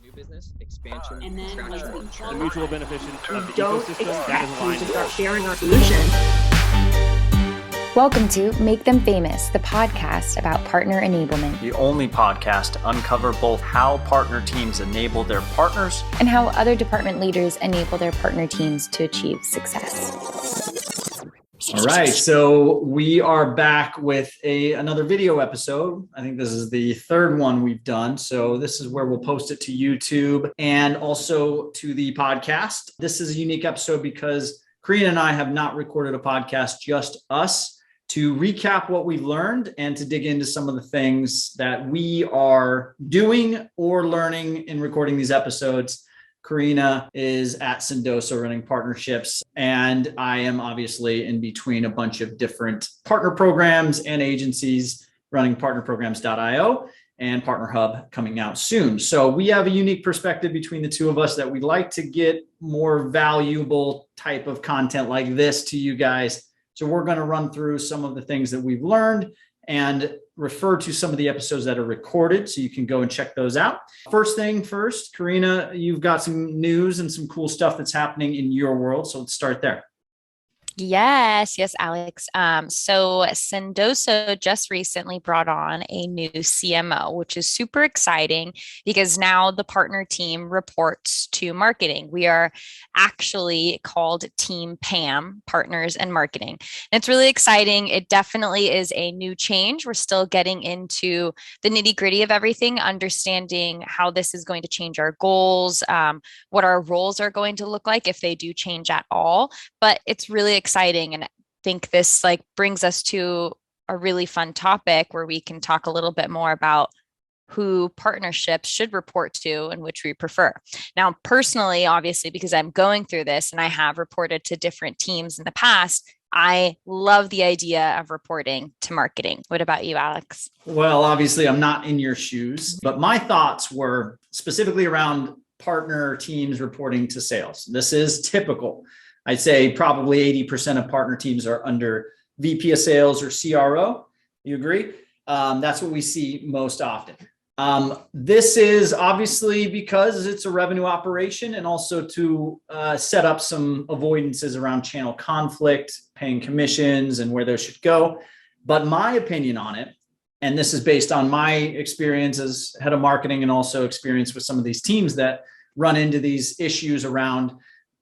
new business, expansion, and then the mutual beneficent of the don't ecosystem that is expect you aligned to to start us. sharing our solutions. Welcome to Make Them Famous, the podcast about partner enablement The only podcast to uncover both how partner teams enable their partners and how other department leaders enable their partner teams to achieve success. All right, so we are back with another video episode. I think this is the third one we've done. So this is where we'll post it to YouTube and also to the podcast. This is a unique episode because Carina and I have not recorded a podcast, just us, to recap what we've learned and to dig into some of the things that we are doing or learning in recording these episodes. Carina is at Sendoso running partnerships, and I am obviously in between a bunch of different partner programs and agencies running partnerprograms.io and Partner Hub coming out soon. So we have a unique perspective between the two of us that we'd like to get more valuable type of content like this to you guys. So we're going to run through some of the things that we've learned and refer to some of the episodes that are recorded so you can go and check those out. First thing first, Carina, you've got some news and some cool stuff that's happening in your world. So let's start there. Yes, Alex. So Sendoso just recently brought on a new CMO, which is super exciting because now the partner team reports to marketing. We are actually called Team PAM, Partners and Marketing. And it's really exciting. It definitely is a new change. We're still getting into the nitty-gritty of everything, understanding how this is going to change our goals, what our roles are going to look like if they do change at all. But it's really exciting, and I think this brings us to a really fun topic where we can talk a little bit more about who partnerships should report to and which we prefer. Now, personally, obviously, because I'm going through this and I have reported to different teams in the past, I love the idea of reporting to marketing. What about you, Alex? Well, obviously, I'm not in your shoes, but my thoughts were specifically around partner teams reporting to sales. This is typical. I'd say probably 80% of partner teams are under VP of sales or CRO. You agree? That's what we see most often. This is obviously because it's a revenue operation and also to set up some avoidances around channel conflict, paying commissions and where those should go. But my opinion on it, and this is based on my experience as head of marketing and also experience with some of these teams that run into these issues around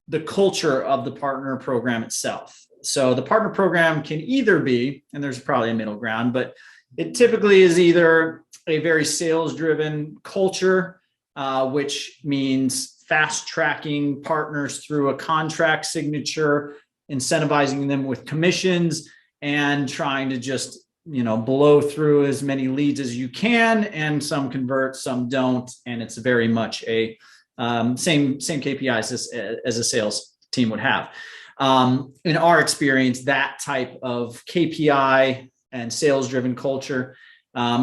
the culture of the partner program itself. So the partner program can either be, and there's probably a middle ground, but it typically is either a very sales-driven culture, which means fast tracking partners through a contract signature, incentivizing them with commissions, and trying to just blow through as many leads as you can. And some convert, some don't, and it's very much a same KPIs as a sales team would have. In our experience, that type of KPI and sales-driven culture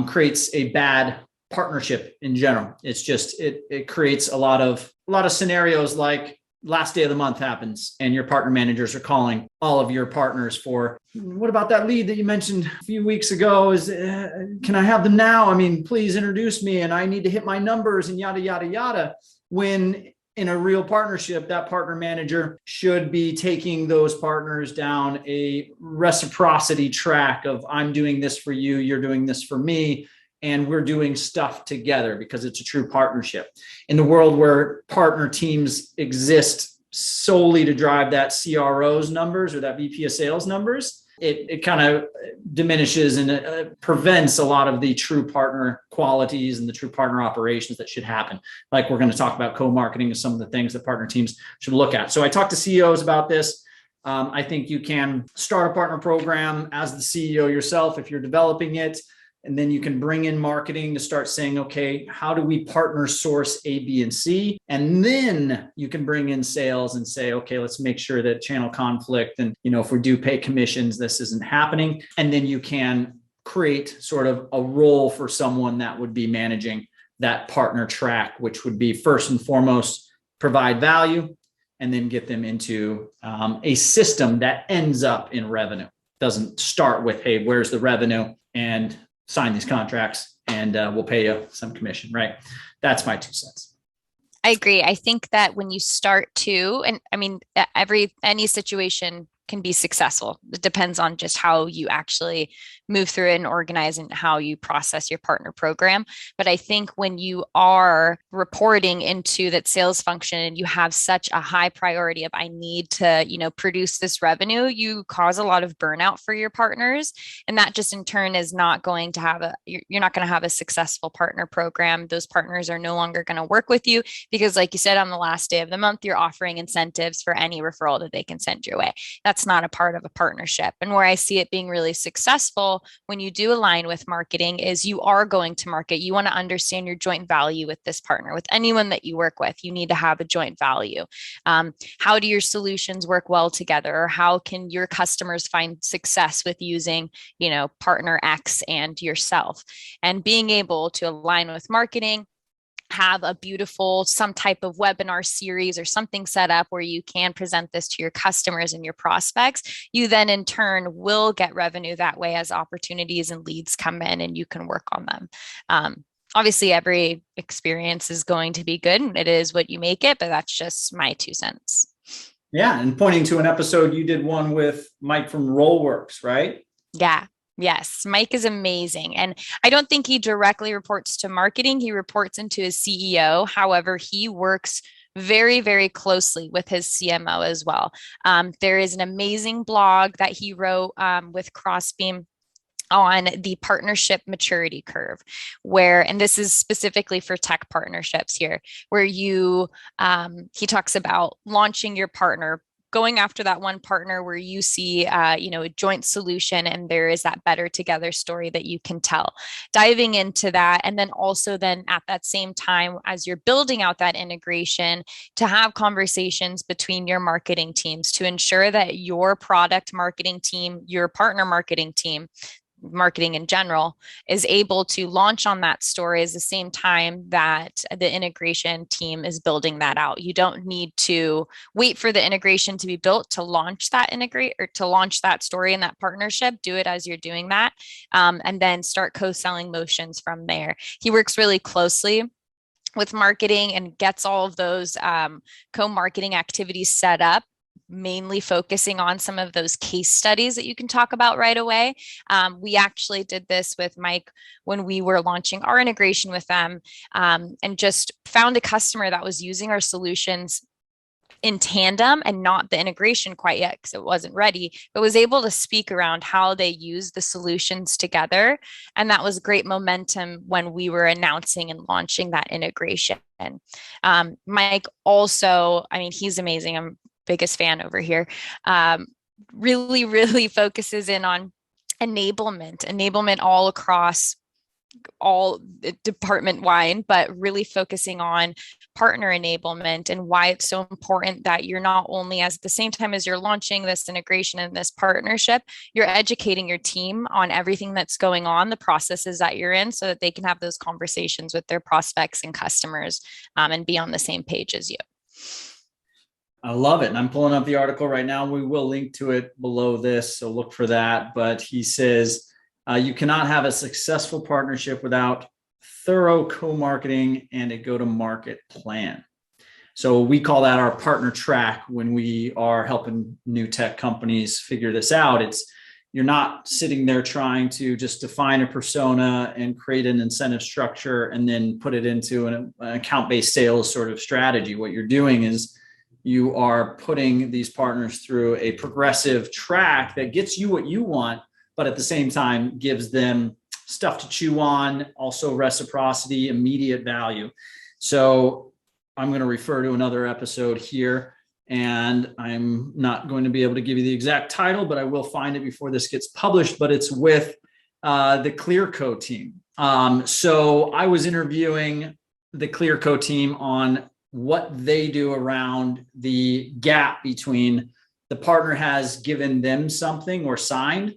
creates a bad partnership in general. It's just it creates a lot of scenarios like last day of the month happens and your partner managers are calling all of your partners for, what about that lead that you mentioned a few weeks ago? Can I have them now? I mean, please introduce me and I need to hit my numbers and yada, yada, yada. When in a real partnership, that partner manager should be taking those partners down a reciprocity track of I'm doing this for you, you're doing this for me, and we're doing stuff together because it's a true partnership. In the world where partner teams exist solely to drive that CRO's numbers or that VP of sales numbers, it kind of diminishes and prevents a lot of the true partner qualities and the true partner operations that should happen. Like we're going to talk about co-marketing and some of the things that partner teams should look at. So I talked to CEOs about this. I think you can start a partner program as the CEO yourself if you're developing it. And then you can bring in marketing to start saying, okay, how do we partner source A, B, and C? And then you can bring in sales and say, okay, let's make sure that channel conflict and, if we do pay commissions, this isn't happening. And then you can create sort of a role for someone that would be managing that partner track, which would be first and foremost, provide value and then get them into a system that ends up in revenue. Doesn't start with, hey, where's the revenue? And sign these contracts and we'll pay you some commission, right? That's my 2 cents. I agree. I think that when you start to, and I mean, any situation can be successful. It depends on just how you actually move through it and organize and how you process your partner program. But I think when you are reporting into that sales function and you have such a high priority of I need to, produce this revenue, you cause a lot of burnout for your partners. And that just in turn is not going to have you're not going to have a successful partner program. Those partners are no longer going to work with you because like you said, on the last day of the month, you're offering incentives for any referral that they can send your way. That's not a part of a partnership. And where I see it being really successful when you do align with marketing is you are going to market. You want to understand your joint value with this partner, with anyone that you work with. You need to have a joint value. How do your solutions work well together? Or how can your customers find success with using, partner X and yourself? And being able to align with marketing, have a beautiful, some type of webinar series or something set up where you can present this to your customers and your prospects, you then in turn will get revenue that way as opportunities and leads come in and you can work on them. Obviously, every experience is going to be good and it is what you make it, but that's just my 2 cents. Yeah. And pointing to an episode, you did one with Mike from Rollworks, right? Yeah. Yes, Mike is amazing. And I don't think he directly reports to marketing. He reports into his CEO. However, he works very, very closely with his CMO as well. There is an amazing blog that he wrote with Crossbeam on the partnership maturity curve and this is specifically for tech partnerships here, where he talks about launching your partner, going after that one partner where you see, a joint solution and there is that better together story that you can tell, diving into that. And then also then at that same time, as you're building out that integration, to have conversations between your marketing teams to ensure that your product marketing team, your partner marketing team, marketing in general, is able to launch on that story at the same time that the integration team is building that out. You don't need to wait for the integration to be built to launch that story and that partnership. Do it as you're doing that, and then start co-selling motions from there. He works really closely with marketing and gets all of those co-marketing activities set up, mainly focusing on some of those case studies that you can talk about right away. We actually did this with Mike when we were launching our integration with them, and just found a customer that was using our solutions in tandem and not the integration quite yet because it wasn't ready, but was able to speak around how they use the solutions together. And that was great momentum when we were announcing and launching that integration. Mike also, he's amazing. I'm biggest fan over here. Really, really focuses in on enablement all across all department wide, but really focusing on partner enablement and why it's so important that you're not only, as the same time as you're launching this integration and this partnership, you're educating your team on everything that's going on, the processes that you're in, so that they can have those conversations with their prospects and customers, and be on the same page as you. I love it. And I'm pulling up the article right now. We will link to it below this, so look for that. But he says, you cannot have a successful partnership without thorough co-marketing and a go-to-market plan. So we call that our partner track when we are helping new tech companies figure this out. You're not sitting there trying to just define a persona and create an incentive structure and then put it into an account-based sales sort of strategy. What you're doing is you are putting these partners through a progressive track that gets you what you want, but at the same time gives them stuff to chew on, also reciprocity, immediate value. So I'm going to refer to another episode here, and I'm not going to be able to give you the exact title, but I will find it before this gets published, but it's with the Clearco team. So I was interviewing the Clearco team on what they do around the gap between the partner has given them something or signed,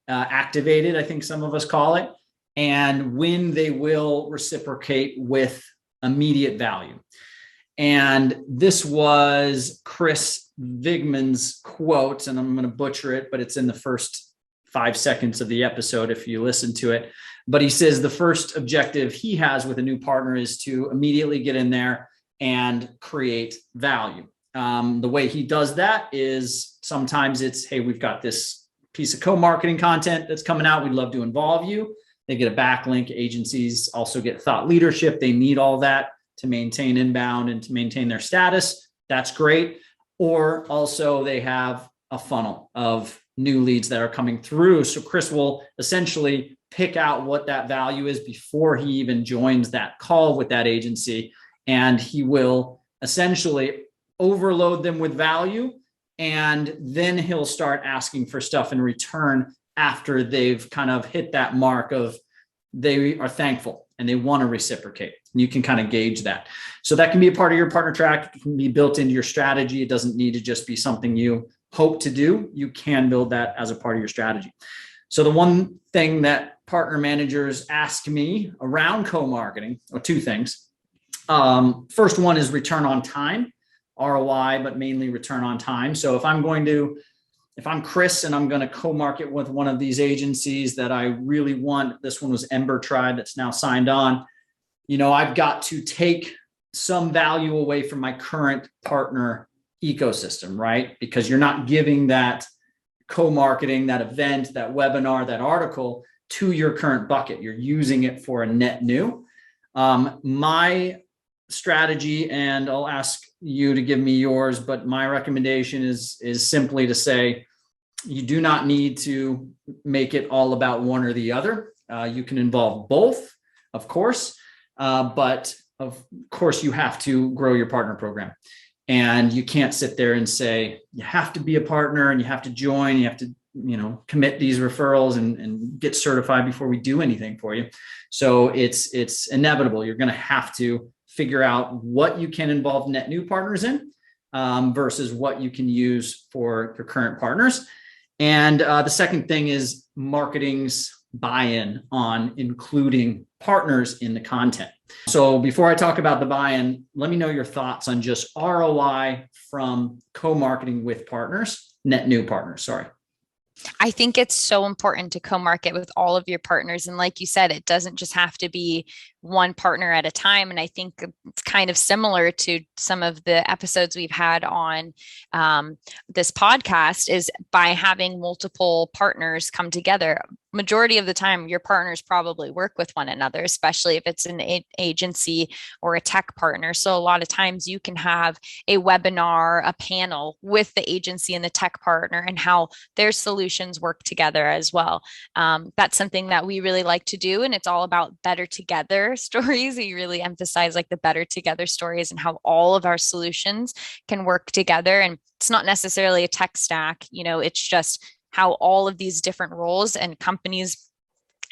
activated, I think some of us call it, and when they will reciprocate with immediate value. And this was Chris Vigman's quote, and I'm going to butcher it, but it's in the first 5 seconds of the episode if you listen to it. But he says the first objective he has with a new partner is to immediately get in there and create value. The way he does that is sometimes it's, hey, we've got this piece of co-marketing content that's coming out. We'd love to involve you. They get a backlink. Agencies also get thought leadership. They need all that to maintain inbound and to maintain their status. That's great. Or also they have a funnel of new leads that are coming through. So Chris will essentially pick out what that value is before he even joins that call with that agency. And he will essentially overload them with value. And then he'll start asking for stuff in return after they've kind of hit that mark of they are thankful and they want to reciprocate. And you can kind of gauge that. So that can be a part of your partner track. It can be built into your strategy. It doesn't need to just be something you hope to do. You can build that as a part of your strategy. So the one thing that partner managers ask me around co-marketing, or two things. First one is return on time, ROI, but mainly return on time. So if I'm Chris and I'm going to co-market with one of these agencies that I really want, this one was EmberTribe that's now signed on, I've got to take some value away from my current partner ecosystem, right? Because you're not giving that co-marketing, that event, that webinar, that article to your current bucket. You're using it for a net new. My strategy, and I'll ask you to give me yours, but my recommendation is simply to say, you do not need to make it all about one or the other. You can involve both, of course, but of course you have to grow your partner program. And you can't sit there and say, you have to be a partner and you have to join, you have to, commit these referrals and get certified before we do anything for you. So it's inevitable. You're going to have to figure out what you can involve net new partners in versus what you can use for your current partners. And the second thing is marketing's buy-in on including partners in the content. So before I talk about the buy-in, let me know your thoughts on just ROI from co-marketing with partners, net new partners, sorry. I think it's so important to co-market with all of your partners. And like you said, it doesn't just have to be one partner at a time. And I think it's kind of similar to some of the episodes we've had on this podcast is by having multiple partners come together. Majority of the time, your partners probably work with one another, especially if it's an agency or a tech partner. So a lot of times you can have a webinar, a panel with the agency and the tech partner and how their solutions work together as well. That's something that we really like to do. And it's all about better together stories. We really emphasize like the better together stories and how all of our solutions can work together. And it's not necessarily a tech stack, it's just how all of these different roles and companies,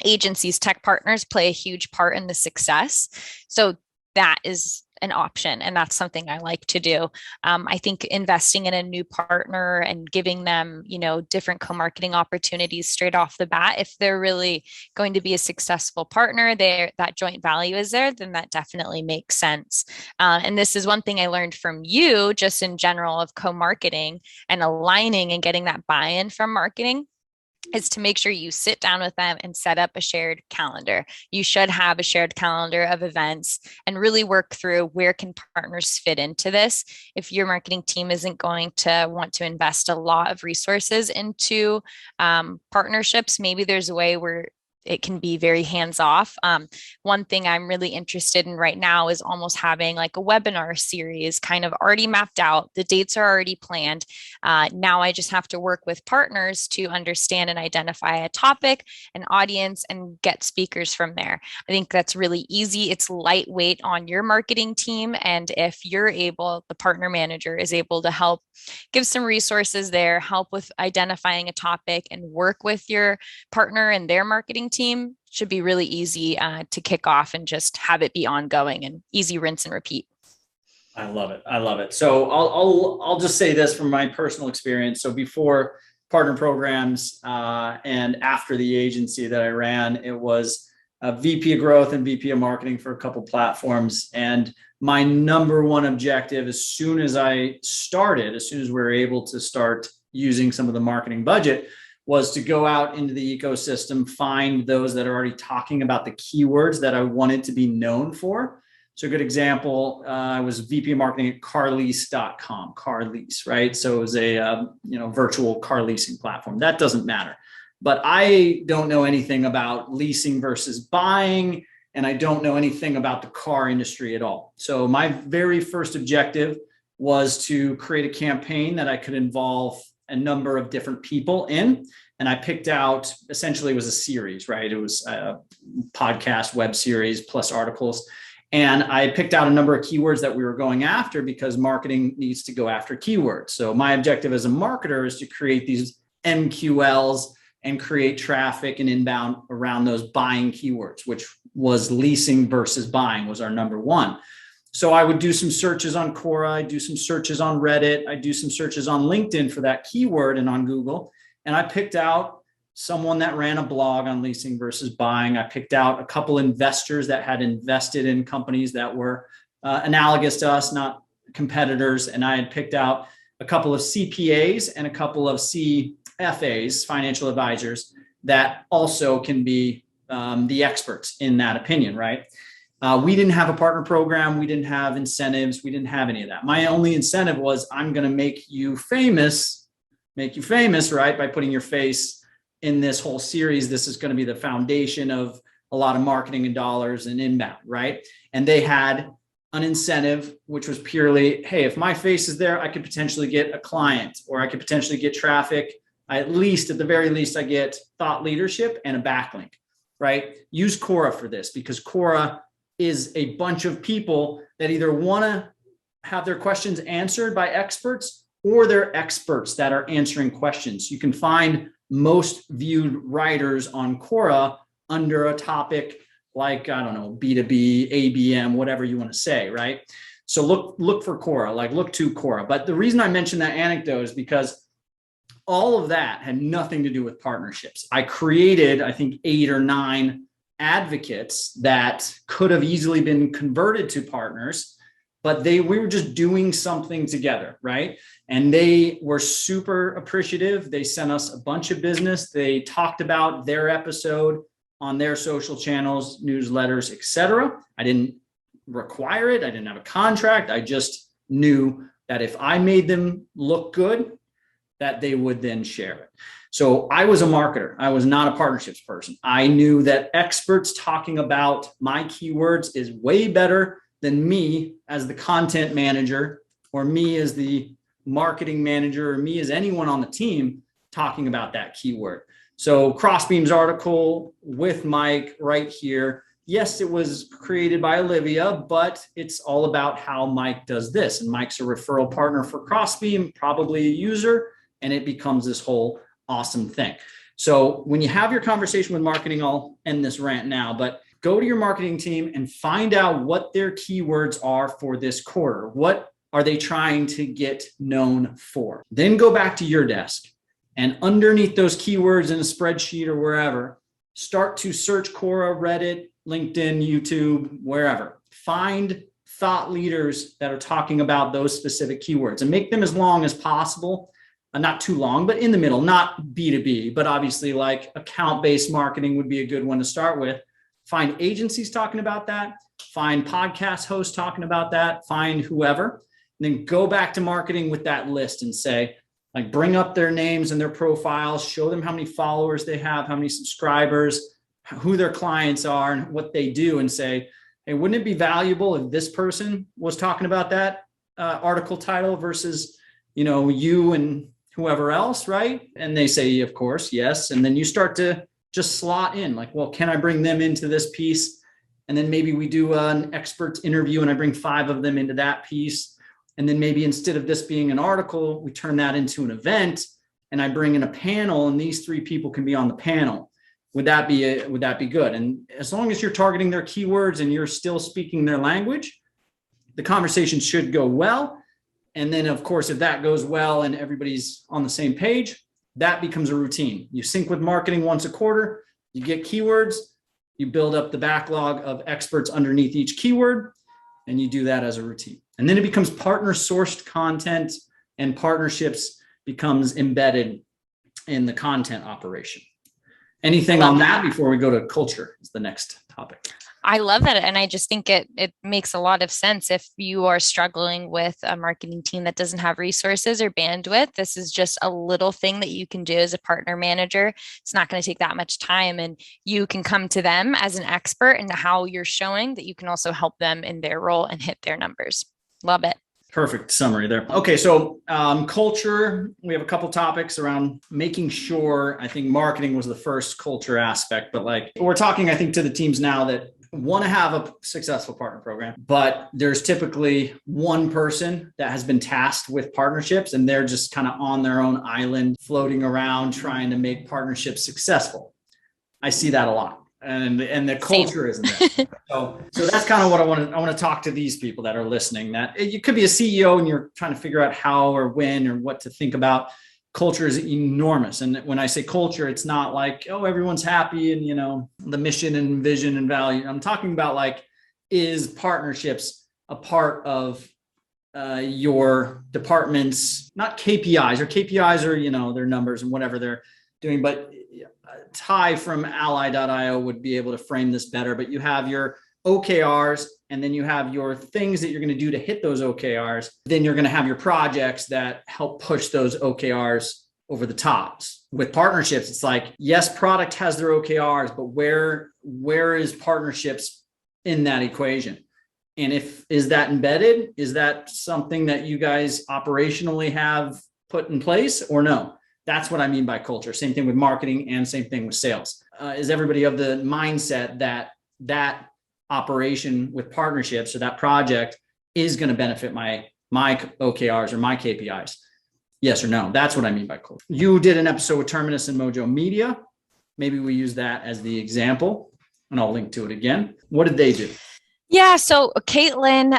agencies, tech partners play a huge part in the success. So that is an option. And that's something I like to do. I think investing in a new partner and giving them, different co-marketing opportunities straight off the bat, if they're really going to be a successful partner, that joint value is there, then that definitely makes sense. And this is one thing I learned from you just in general of co-marketing and aligning and getting that buy-in from marketing is to make sure you sit down with them and set up a shared calendar. You should have a shared calendar of events and really work through where can partners fit into this. If your marketing team isn't going to want to invest a lot of resources into partnerships, maybe there's a way where it can be very hands-off. One thing I'm really interested in right now is almost having like a webinar series kind of already mapped out. The dates are already planned. Now I just have to work with partners to understand and identify a topic, an audience, and get speakers from there. I think that's really easy. It's lightweight on your marketing team. And if you're able, the partner manager is able to help give some resources there, help with identifying a topic and work with your partner and their marketing team, should be really easy to kick off and just have it be ongoing and easy rinse and repeat. I love it. I love it. So I'll just say this from my personal experience. So before partner programs and after the agency that I ran, it was a VP of growth and VP of marketing for a couple platforms. And my number one objective, as soon as we were able to start using some of the marketing budget, was to go out into the ecosystem, find those that are already talking about the keywords that I wanted to be known for, So a good example, I was VP of marketing at carlease.com, car lease, right? So it was a virtual car leasing platform. That doesn't matter. But I don't know anything about leasing versus buying, and I don't know anything about the car industry at all. So my very first objective was to create a campaign that I could involve a number of different people in. And I picked out, essentially it was a series, right? It was a podcast, web series, plus articles. And I picked out a number of keywords that we were going after because marketing needs to go after keywords. So my objective as a marketer is to create these MQLs and create traffic and inbound around those buying keywords, which was leasing versus buying was our number one. So I would do some searches on Quora, I do some searches on Reddit, I do some searches on LinkedIn for that keyword and on Google. And I picked out someone that ran a blog on leasing versus buying. I picked out a couple investors that had invested in companies that were analogous to us, not competitors. And I had picked out a couple of CPAs and a couple of CFAs, financial advisors, that also can be the experts in that opinion, right? We didn't have a partner program. We didn't have incentives. We didn't have any of that. My only incentive was I'm going to make you famous, right? By putting your face in this whole series. This is going to be the foundation of a lot of marketing and dollars and inbound, right? And they had an incentive, which was purely, hey, if my face is there, I could potentially get a client or I could potentially get traffic. At the very least, I get thought leadership and a backlink, right? Use Quora for this because Quora is a bunch of people that either want to have their questions answered by experts or they're experts that are answering questions. You can find most viewed writers on Quora under a topic like, I don't know, B2B, ABM, whatever you want to say, right? So look for Quora, look to Quora. But the reason I mentioned that anecdote is because all of that had nothing to do with partnerships. I created, I think, 8 or 9 advocates that could have easily been converted to partners, but we were just doing something together, right? And they were super appreciative. They sent us a bunch of business. They talked about their episode on their social channels, newsletters, etc. I didn't require it. I didn't have a contract. I just knew that if I made them look good, that they would then share it. So I was a marketer. I was not a partnerships person. I knew that experts talking about my keywords is way better than me as the content manager or me as the marketing manager or me as anyone on the team talking about that keyword. So Crossbeam's article with Mike right here. Yes, it was created by Olivia, but it's all about how Mike does this. And Mike's a referral partner for Crossbeam, probably a user, and it becomes this whole awesome thing. So when you have your conversation with marketing, I'll end this rant now, but go to your marketing team and find out what their keywords are for this quarter. What are they trying to get known for? Then go back to your desk and underneath those keywords in a spreadsheet or wherever, start to search Quora, Reddit, LinkedIn, YouTube, wherever. Find thought leaders that are talking about those specific keywords and make them as long as possible. Not too long, but in the middle, not B2B, but obviously like account-based marketing would be a good one to start with. Find agencies talking about that, find podcast hosts talking about that, find whoever, and then go back to marketing with that list and say, bring up their names and their profiles, show them how many followers they have, how many subscribers, who their clients are and what they do, and say, hey, wouldn't it be valuable if this person was talking about that article title versus, you and whoever else, right? And they say, of course, yes. And then you start to just slot in well, can I bring them into this piece? And then maybe we do an expert interview and I bring 5 of them into that piece. And then maybe instead of this being an article, we turn that into an event and I bring in a panel and these 3 people can be on the panel. Would that be good? And as long as you're targeting their keywords and you're still speaking their language, the conversation should go well. And then, of course, if that goes well and everybody's on the same page, that becomes a routine. You sync with marketing once a quarter, you get keywords, you build up the backlog of experts underneath each keyword, and you do that as a routine. And then it becomes partner-sourced content and partnerships becomes embedded in the content operation. Anything on that before we go to culture is the next topic. I love that. And I just think it makes a lot of sense. If you are struggling with a marketing team that doesn't have resources or bandwidth, this is just a little thing that you can do as a partner manager. It's not going to take that much time. And you can come to them as an expert in how you're showing that you can also help them in their role and hit their numbers. Love it. Perfect summary there. Okay, so culture, we have a couple topics around making sure. I think marketing was the first culture aspect, but like we're talking, I think, to the teams now that want to have a successful partner program, but there's typically one person that has been tasked with partnerships and they're just kind of on their own island, floating around, trying to make partnerships successful. I see that a lot. And the culture isn't there. So that's kind of what I want to talk to these people that are listening, that you could be a CEO and you're trying to figure out how or when or what to think about. Culture is enormous. And when I say culture, it's not like, oh, everyone's happy and, you know, the mission and vision and value. I'm talking about like, is partnerships a part of your department's, not KPIs, or KPIs are, you know, their numbers and whatever they're doing, but Ty from ally.io would be able to frame this better, but you have your OKRs and then you have your things that you're going to do to hit those OKRs. Then you're going to have your projects that help push those OKRs over the tops. With partnerships, it's like, yes, product has their OKRs, but where is partnerships in that equation? And is that embedded? Is that something that you guys operationally have put in place or no? That's what I mean by culture. Same thing with marketing and same thing with sales. Is everybody of the mindset that operation with partnerships or that project is going to benefit my OKRs or my KPIs? Yes or no? That's what I mean by culture. You did an episode with Terminus and Mojo Media. Maybe we use that as the example, and I'll link to it again. What did they do? Yeah, so Caitlin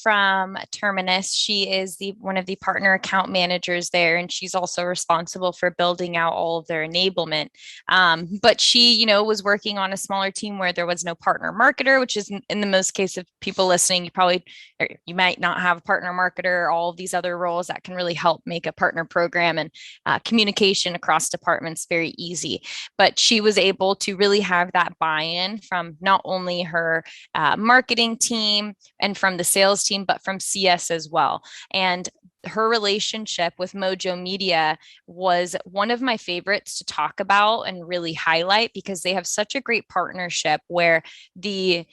from Terminus, she is one of the partner account managers there, and she's also responsible for building out all of their enablement. But she, you know, was working on a smaller team where there was no partner marketer, which is in the most case of people listening, you might not have a partner marketer, all of these other roles that can really help make a partner program and communication across departments very easy. But she was able to really have that buy-in from not only her marketing team and from the sales team, but from CS as well. And her relationship with Mojo Media was one of my favorites to talk about and really highlight, because they have such a great partnership where the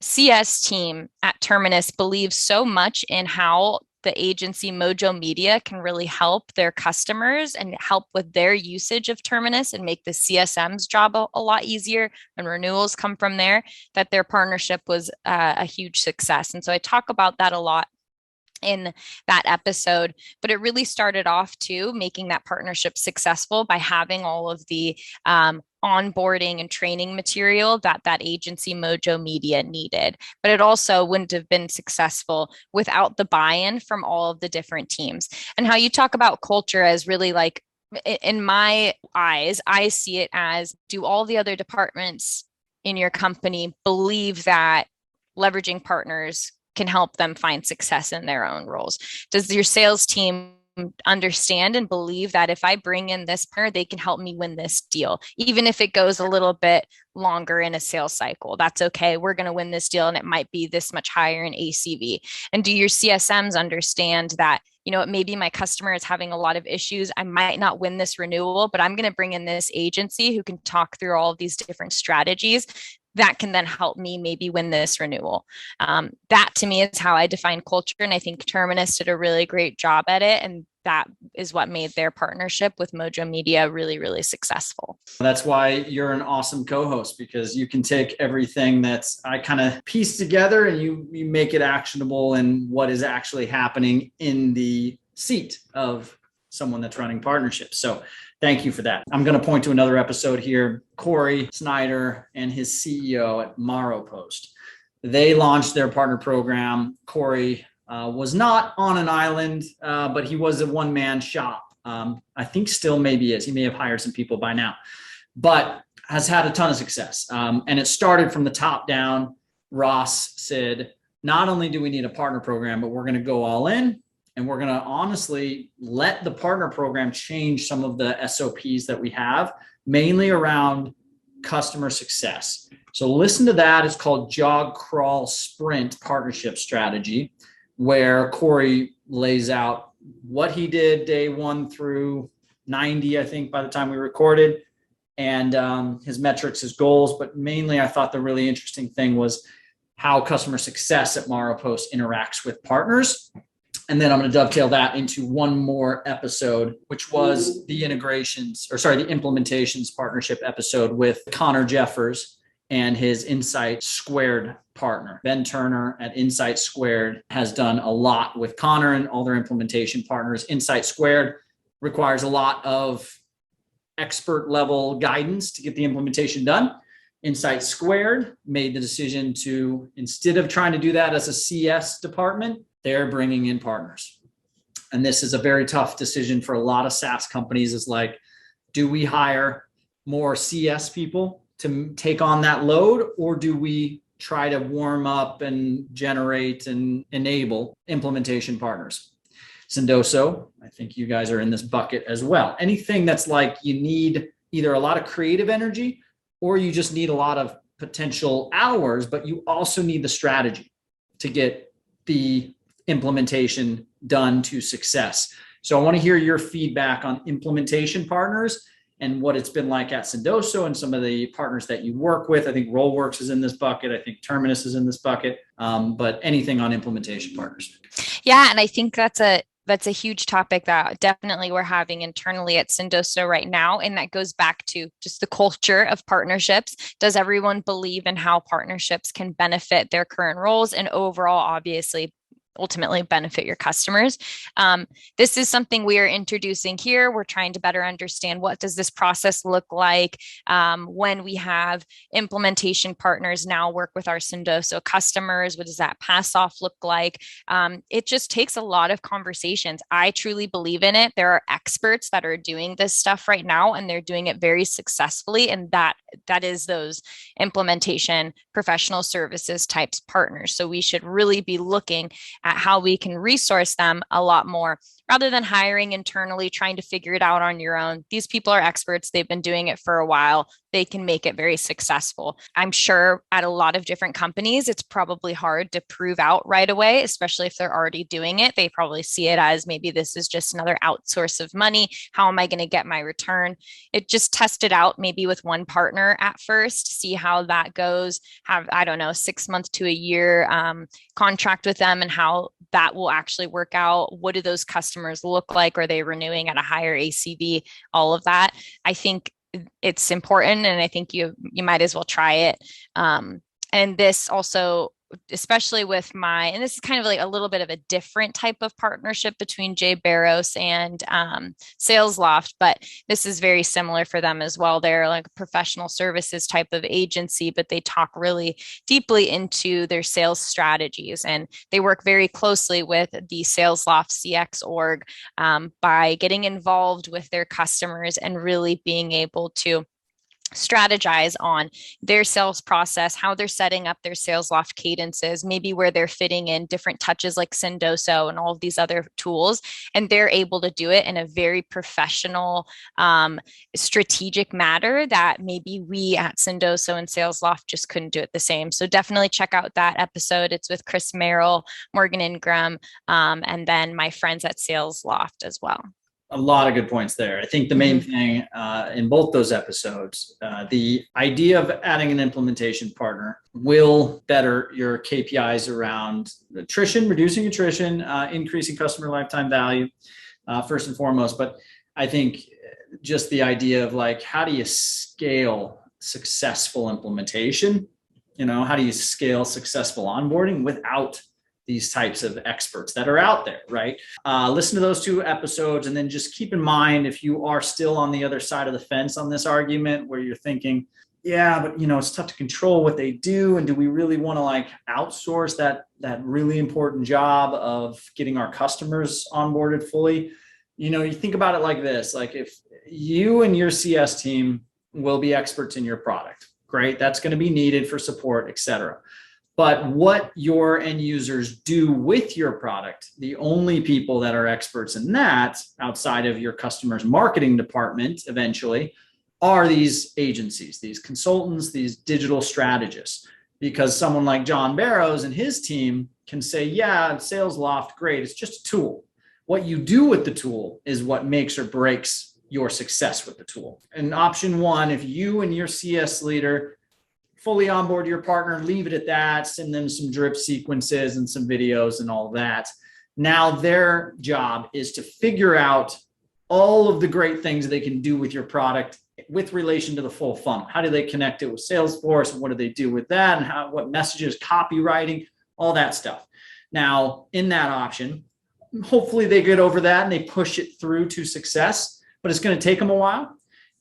CS team at Terminus believes so much in how the agency Mojo Media can really help their customers and help with their usage of Terminus and make the CSM's job a lot easier, and renewals come from there, that their partnership was a huge success. And so I talk about that a lot in that episode, but it really started off too making that partnership successful by having all of the onboarding and training material that agency Mojo Media needed. But it also wouldn't have been successful without the buy-in from all of the different teams. And how you talk about culture as really like, in my eyes, I see it as, do all the other departments in your company believe that leveraging partners can help them find success in their own roles? Does your sales team understand and believe that if I bring in this partner, they can help me win this deal, even if it goes a little bit longer in a sales cycle? That's okay. We're going to win this deal, and it might be this much higher in ACV. And do your CSMs understand that, you know, maybe my customer is having a lot of issues, I might not win this renewal, but I'm going to bring in this agency who can talk through all of these different strategies that can then help me maybe win this renewal. That to me is how I define culture. And I think Terminus did a really great job at it. And that is what made their partnership with Mojo Media really, really successful. That's why you're an awesome co-host, because you can take everything that's I kind of piece together and you make it actionable and what is actually happening in the seat of someone that's running partnerships. So thank you for that. I'm going to point to another episode here. Cory Snyder and his CEO at Maropost. They launched their partner program. Cory was not on an island, but he was a one-man shop. I think still maybe is. He may have hired some people by now, but has had a ton of success. And it started from the top down. Ross said, not only do we need a partner program, but we're going to go all in. And we're going to honestly let the partner program change some of the SOPs that we have, mainly around customer success. So listen to that. It's called Jog, Crawl, Sprint Partnership Strategy, where Cory lays out what he did day 1 through 90, I think, by the time we recorded, and his metrics, his goals. But mainly, I thought the really interesting thing was how customer success at Maropost interacts with partners. And then I'm going to dovetail that into one more episode, which was the implementations partnership episode with Connor Jeffers and his InsightSquared partner. Ben Turner at InsightSquared has done a lot with Connor and all their implementation partners. InsightSquared requires a lot of expert level guidance to get the implementation done. InsightSquared made the decision to, instead of trying to do that as a CS department, they're bringing in partners. And this is a very tough decision for a lot of SaaS companies. Is like, do we hire more CS people to take on that load, or do we try to warm up and generate and enable implementation partners? Sendoso, I think you guys are in this bucket as well. Anything that's like you need either a lot of creative energy or you just need a lot of potential hours, but you also need the strategy to get the implementation done to success. So I want to hear your feedback on implementation partners and what it's been like at Sendoso and some of the partners that you work with. I think Rollworks is in this bucket. I think Terminus is in this bucket, but anything on implementation partners. Yeah, and I think that's a huge topic that definitely we're having internally at Sendoso right now. And that goes back to just the culture of partnerships. Does everyone believe in how partnerships can benefit their current roles and overall, obviously, ultimately benefit your customers? This is something we are introducing here. We're trying to better understand, what does this process look like when we have implementation partners now work with our Sendoso customers? What does that pass off look like? It just takes a lot of conversations. I truly believe in it. There are experts that are doing this stuff right now, and they're doing it very successfully. And that is those implementation professional services types partners. So we should really be looking at how we can resource them a lot more, rather than hiring internally, trying to figure it out on your own. These people are experts. They've been doing it for a while. They can make it very successful. I'm sure at a lot of different companies, it's probably hard to prove out right away, especially if they're already doing it. They probably see it as, maybe this is just another outsource of money. How am I going to get my return? It just test it out maybe with one partner at first, see how that goes. Have, I don't know, 6 months to a year contract with them, and how that will actually work out. What do those customers look like? Are they renewing at a higher ACV? All of that. I think it's important, and I think you might as well try it. And this also, especially with and this is kind of like a little bit of a different type of partnership between Jay Barros and SalesLoft, but this is very similar for them as well. They're like a professional services type of agency, but they talk really deeply into their sales strategies, and they work very closely with the SalesLoft CX org by getting involved with their customers and really being able to strategize on their sales process, how they're setting up their SalesLoft cadences, maybe where they're fitting in different touches like Sendoso and all of these other tools. And they're able to do it in a very professional, strategic manner that maybe we at Sendoso and SalesLoft just couldn't do it the same. So definitely check out that episode. It's with Chris Merrill, Morgan Ingram, and then my friends at SalesLoft as well. A lot of good points there. I think the main thing in both those episodes, the idea of adding an implementation partner will better your KPIs around attrition, reducing attrition, increasing customer lifetime value, first and foremost. But I think just the idea of like, how do you scale successful implementation? You know, how do you scale successful onboarding without these types of experts that are out there, right? Listen to those 2 episodes, and then just keep in mind, if you are still on the other side of the fence on this argument, where you're thinking, yeah, but it's tough to control what they do, and do we really want to like outsource that really important job of getting our customers onboarded fully? You think about it like this: like, if you and your CS team will be experts in your product, great, that's going to be needed for support, etc. But what your end users do with your product, the only people that are experts in that, outside of your customer's marketing department eventually, are these agencies, these consultants, these digital strategists, because someone like John Barrows and his team can say, yeah, SalesLoft, great. It's just a tool. What you do with the tool is what makes or breaks your success with the tool. And option one, if you and your CS leader fully onboard your partner, leave it at that, send them some drip sequences and some videos and all that. Now their job is to figure out all of the great things they can do with your product with relation to the full funnel. How do they connect it with Salesforce? What do they do with that? And what messages, copywriting, all that stuff. Now, in that option, hopefully they get over that and they push it through to success, but it's going to take them a while.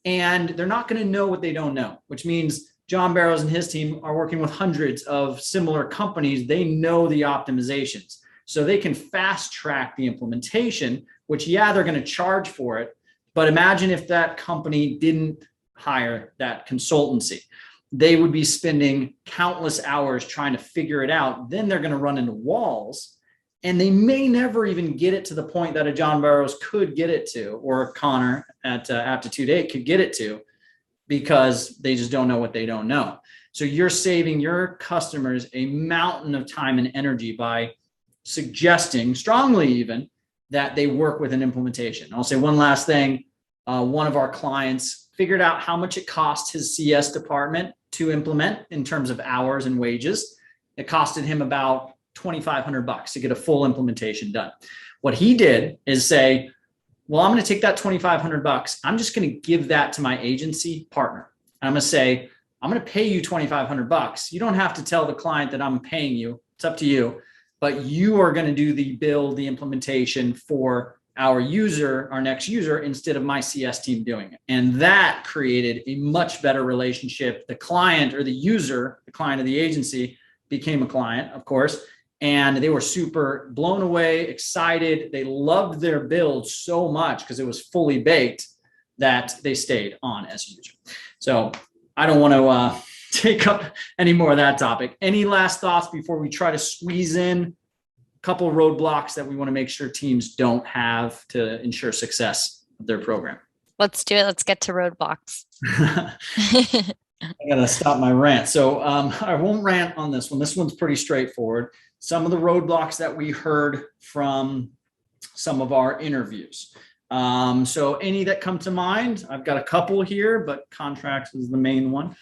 And they're not going to know what they don't know, which means John Barrows and his team are working with hundreds of similar companies. They know the optimizations. So they can fast track the implementation, which, yeah, they're going to charge for it. But imagine if that company didn't hire that consultancy. They would be spending countless hours trying to figure it out. Then they're going to run into walls, and they may never even get it to the point that a John Barrows could get it to, or a Connor at Aptitude 8 could get it to, because they just don't know what they don't know. So you're saving your customers a mountain of time and energy by suggesting, strongly even, that they work with an implementation. I'll say one last thing. One of our clients figured out how much it cost his CS department to implement in terms of hours and wages. It costed him about $2,500 to get a full implementation done. What he did is say, well, I'm going to take that $2,500. I'm just going to give that to my agency partner. I'm going to say, I'm going to pay you $2,500. You don't have to tell the client that I'm paying you. It's up to you. But you are going to do the build, the implementation for our user, our next user, instead of my CS team doing it. And that created a much better relationship. The client, or the user, the client of the agency, became a client, of course, and they were super blown away, excited. They loved their build so much because it was fully baked that they stayed on as a user. So I don't want to take up any more of that topic. Any last thoughts before we try to squeeze in a couple of roadblocks that we want to make sure teams don't have to ensure success of their program? Let's do it. Let's get to roadblocks. I got to stop my rant. So I won't rant on this one. This one's pretty straightforward. Some of the roadblocks that we heard from some of our interviews. So any that come to mind, I've got a couple here, but contracts is the main one.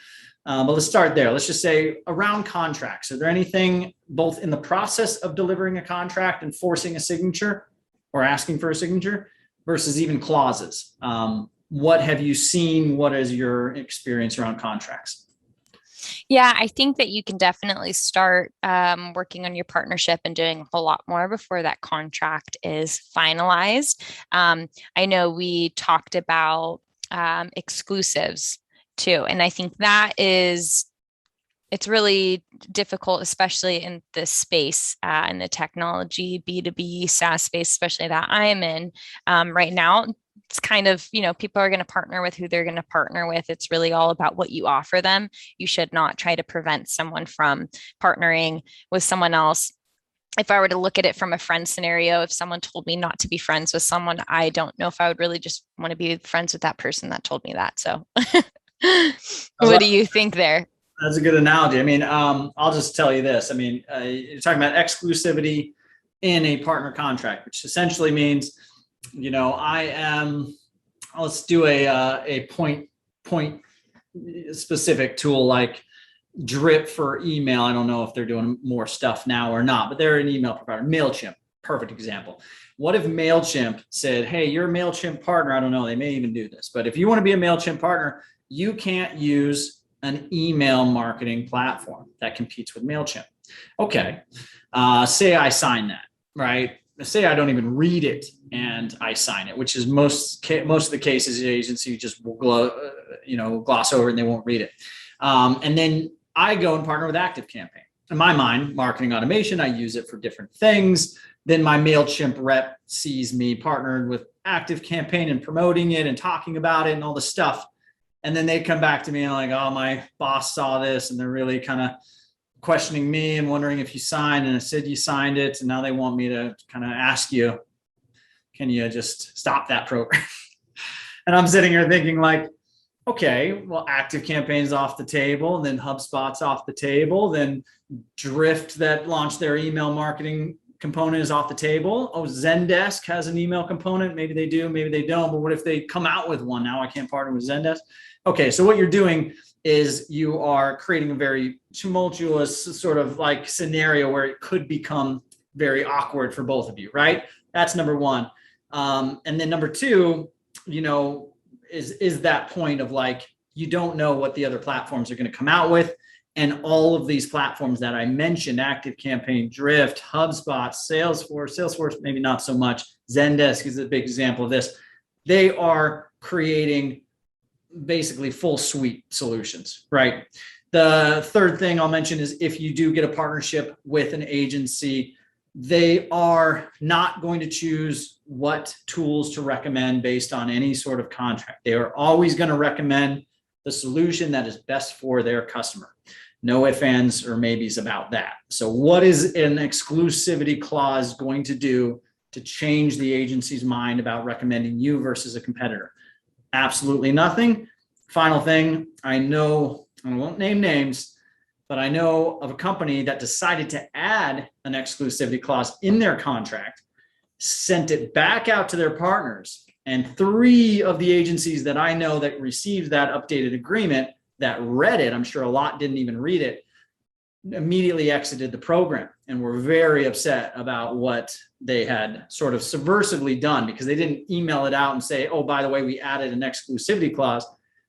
But let's start there. Let's just say around contracts. Are there anything both in the process of delivering a contract and forcing a signature or asking for a signature versus even clauses? What have you seen? What is your experience around contracts? Yeah, I think that you can definitely start working on your partnership and doing a whole lot more before that contract is finalized. I know we talked about exclusives too. And I think that it's really difficult, especially in this space, in the technology, B2B, SaaS space, especially that I am in right now. It's kind of, people are going to partner with who they're going to partner with. It's really all about what you offer them. You should not try to prevent someone from partnering with someone else. If I were to look at it from a friend scenario, if someone told me not to be friends with someone, I don't know if I would really just want to be friends with that person that told me that. So what do you think there? That's a good analogy. I mean, I'll just tell you this. I mean, you're talking about exclusivity in a partner contract, which essentially means, let's do a point specific tool like Drip for email. I don't know if they're doing more stuff now or not, but they're an email provider. MailChimp, perfect example. What if MailChimp said, hey, you're a MailChimp partner? I don't know. They may even do this, but if you want to be a MailChimp partner, you can't use an email marketing platform that competes with MailChimp. Okay. Say I sign that, right? Say I don't even read it and I sign it, which is most of the cases the agency just will gloss over and they won't read it. And then I go and partner with ActiveCampaign. In my mind, marketing automation, I use it for different things. Then my MailChimp rep sees me partnered with ActiveCampaign and promoting it and talking about it and all the stuff. And then they come back to me and like, oh, my boss saw this and they're really kind of questioning me and wondering if you signed. And I said, you signed it. And now they want me to kind of ask you, can you just stop that program? And I'm sitting here thinking like, Okay, well, Active Campaign's off the table, and then HubSpot's off the table, then Drift that launched their email marketing component is off the table. Oh, Zendesk has an email component. Maybe they do, maybe they don't. But what if they come out with one? Now I can't partner with Zendesk. Okay, so what you're doing is you are creating a very tumultuous sort of like scenario where it could become very awkward for both of you, right? That's number one. And then number two, is that point of like, you don't know what the other platforms are going to come out with. And all of these platforms that I mentioned, Active Campaign, Drift, HubSpot, Salesforce, maybe not so much. Zendesk is a big example of this. They are creating basically full suite solutions, right? The third thing I'll mention is if you do get a partnership with an agency, they are not going to choose what tools to recommend based on any sort of contract. They are always going to recommend the solution that is best for their customer. No ifs, ands, or maybes about that. So what is an exclusivity clause going to do to change the agency's mind about recommending you versus a competitor? Absolutely nothing. Final thing, I know, I won't name names, but I know of a company that decided to add an exclusivity clause in their contract, sent it back out to their partners, and 3 of the agencies that I know that received that updated agreement that read it, I'm sure a lot didn't even read it, immediately exited the program and were very upset about what they had sort of subversively done, because they didn't email it out and say, oh, by the way, we added an exclusivity clause.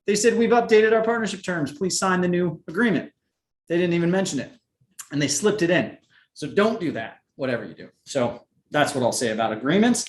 They said, we've updated our partnership terms. Please sign the new agreement. They didn't even mention it, and they slipped it in. So don't do that, whatever you do. So that's what I'll say about agreements.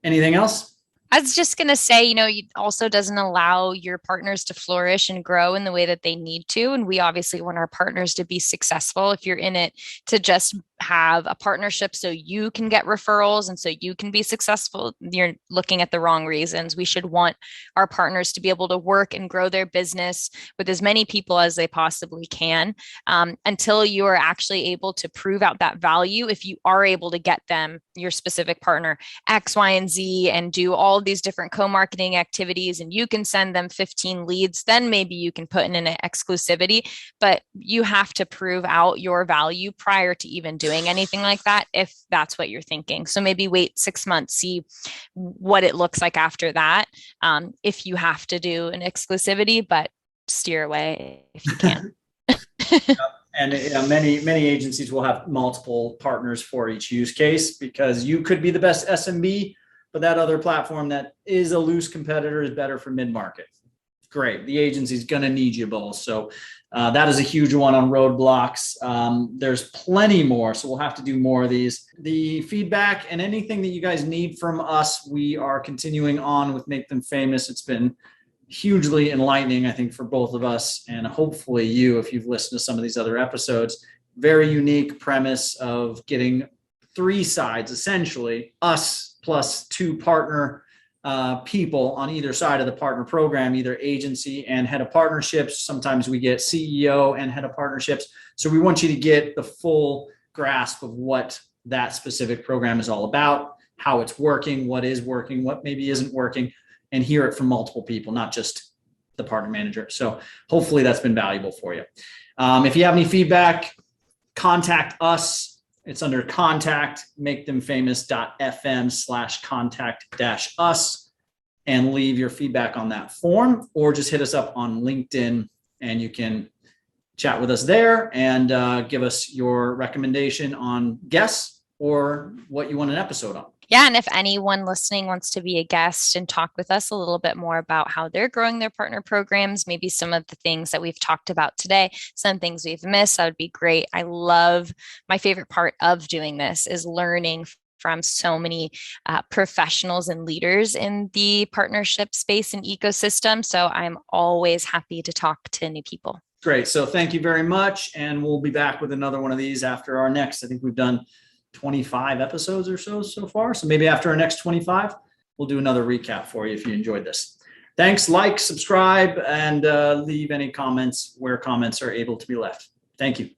Anything else? I was just going to say, it also doesn't allow your partners to flourish and grow in the way that they need to. And we obviously want our partners to be successful. If you're in it to just have a partnership so you can get referrals and so you can be successful, you're looking at the wrong reasons. We should want our partners to be able to work and grow their business with as many people as they possibly can, until you are actually able to prove out that value. If you are able to get them, your specific partner, X, Y, and Z, and do all these different co-marketing activities, and you can send them 15 leads, then maybe you can put in an exclusivity. But you have to prove out your value prior to even doing anything like that, if that's what you're thinking. So maybe wait 6 months, see what it looks like after that, if you have to do an exclusivity, but steer away if you can. And many agencies will have multiple partners for each use case, because you could be the best SMB, but that other platform that is a loose competitor is better for mid-market. Great. The agency's going to need you both. So that is a huge one on roadblocks. There's plenty more, so we'll have to do more of these. The feedback and anything that you guys need from us, we are continuing on with Make Them Famous. It's been hugely enlightening, I think, for both of us, and hopefully you, if you've listened to some of these other episodes. Very unique premise of getting 3 sides, essentially, us plus 2 partner people on either side of the partner program, either agency and head of partnerships. Sometimes we get CEO and head of partnerships. So we want you to get the full grasp of what that specific program is all about, how it's working, what is working, what maybe isn't working, and hear it from multiple people, not just the partner manager. So hopefully that's been valuable for you. If you have any feedback, contact us. It's under contact, makethemfamous.fm/contact-us, and leave your feedback on that form, or just hit us up on LinkedIn and you can chat with us there and give us your recommendation on guests or what you want an episode on. Yeah. And if anyone listening wants to be a guest and talk with us a little bit more about how they're growing their partner programs, maybe some of the things that we've talked about today, some things we've missed, that would be great. My favorite part of doing this is learning from so many professionals and leaders in the partnership space and ecosystem. So I'm always happy to talk to new people. Great. So thank you very much. And we'll be back with another one of these after our next. I think we've done 25 episodes or so far. So maybe after our next 25, we'll do another recap for you if you enjoyed this. Thanks, like, subscribe, and leave any comments where comments are able to be left. Thank you.